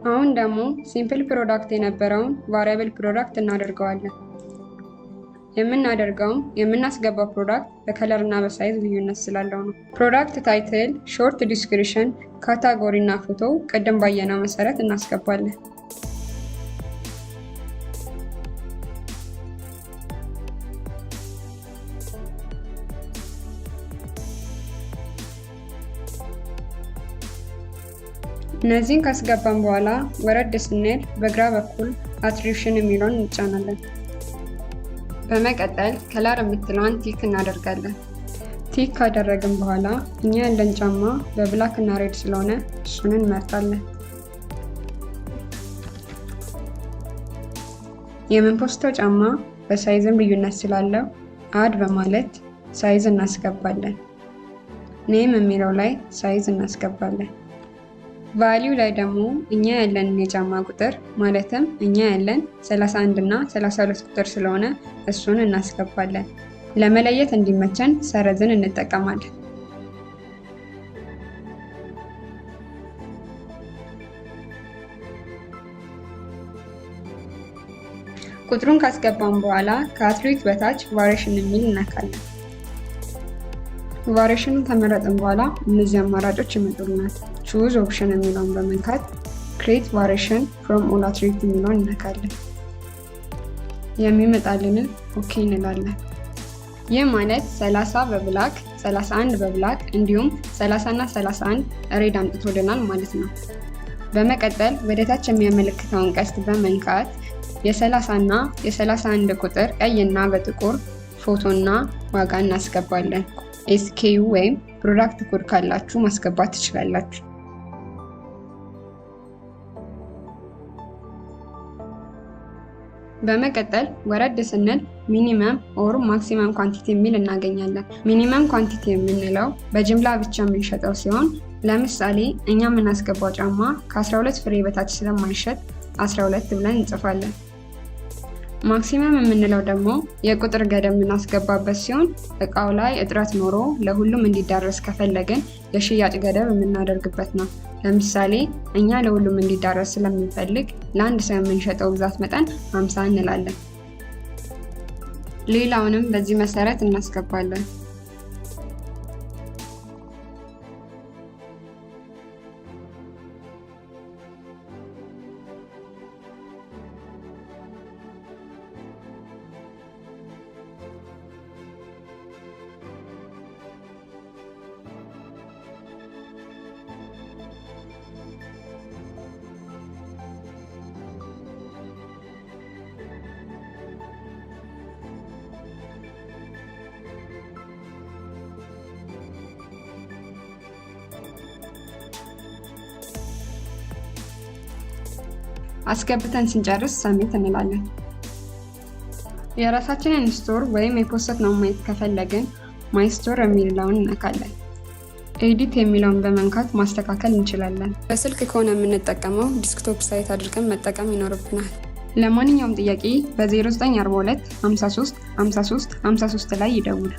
አሁን ደግሞ ሲምፕል ፕሮዳክት የነበረውን ቫሪያብል ፕሮዳክት እናደርገዋለን። የምናደርገውም የምናስገባው ፕሮዳክት በከለር እና በሳይዝ ልዩነት ስላለው ነው። ፕሮዳክት ታይትል፣ ሾርት ዲስክሪፕሽን፣ ካታጎሪ እና ፎቶ ቅድም ባየነው መሰረት እናስገባለን። እነዚህን ካስገባን በኋላ ወረድ ስንል በግራ በኩል አትሪቢዩሽን የሚለውን እንጫናለን። በመቀጠል ከለር የምትለዋን ቲክ እናደርጋለን። ቲክ ካደረግን በኋላ እኛ ያለን ጫማ በብላክ እና ሬድ ስለሆነ እሱን እንመርጣለን። የምንፖስተው ጫማ በሳይዝም ልዩነት ስላለው አድ በማለት ሳይዝ እናስገባለን። ኔም የሚለው ላይ ሳይዝ እናስገባለን። ቫሊዩ ላይ ደግሞ እኛ ያለንን የጫማ ቁጥር ማለትም እኛ ያለን 31 እና 32 ቁጥር ስለሆነ እሱን እናስገባለን። ለመለየት እንዲመቸን ሰረዝን እንጠቀማለን። ቁጥሩን ካስገባን በኋላ ከአትሪቢዩት በታች ቫሪዬሽን የሚል እናካለን። ቫሪዬሽኑን ከመረጥን በኋላ እነዚህ አማራጮች ይመጡልናል። ቹዝ ኦፕሽን የሚለውን በመንካት ክሬት ቫሪዬሽን ፍሮም ኦል አትሪቢዩት የሚለውን እንነካለን። የሚመጣልንን ኦኬ እንላለን። ይህ ማለት 30 በብላክ 31 በብላክ እንዲሁም 30 እና 31 ሬድ አምጥቶልናል ማለት ነው። በመቀጠል ወደታች የሚያመለክተውን ቀስት በመንካት የ30 እና የ31 ቁጥር ቀይ እና በጥቁር ፎቶ እና ዋጋ እናስገባለን። ኤስኬዩ ወይም ፕሮዳክት ኮድ ካላችሁ ማስገባት ትችላላችሁ። በመቀጠል ወረድ ስንል ሚኒመም ኦር ማክሲመም ኳንቲቲ የሚል እናገኛለን። ሚኒመም ኳንቲቲ የምንለው በጅምላ ብቻ የምንሸጠው ሲሆን ለምሳሌ እኛ የምናስገባው ጫማ ከ12 ፍሬ በታች ስለማይሸጥ 12 ብለን እንጽፋለን። ማክሲመም የምንለው ደግሞ የቁጥር ገደብ የምናስገባበት ሲሆን እቃው ላይ እጥረት ኖሮ ለሁሉም እንዲዳረስ ከፈለግን የሽያጭ ገደብ የምናደርግበት ነው። ለምሳሌ እኛ ለሁሉም እንዲዳረስ ስለምንፈልግ ለአንድ ሰው የምንሸጠው ብዛት መጠን 50 እንላለን። ሌላውንም በዚህ መሰረት እናስገባለን። አስገብተን ስንጨርስ ሰሚት እንላለን። የራሳችንን ስቶር ወይም የፖስተነውን ማየት ከፈለግን ማይ ስቶር የሚለውን እንነካለን። ኤዲት የሚለውን በመንካት ማስተካከል እንችላለን። በስልክ ከሆነ የምንጠቀመው ዲስክቶፕ ሳይት አድርገን መጠቀም ይኖርብናል። ለማንኛውም ጥያቄ በ0942 53 53 53 ላይ ይደውሉ።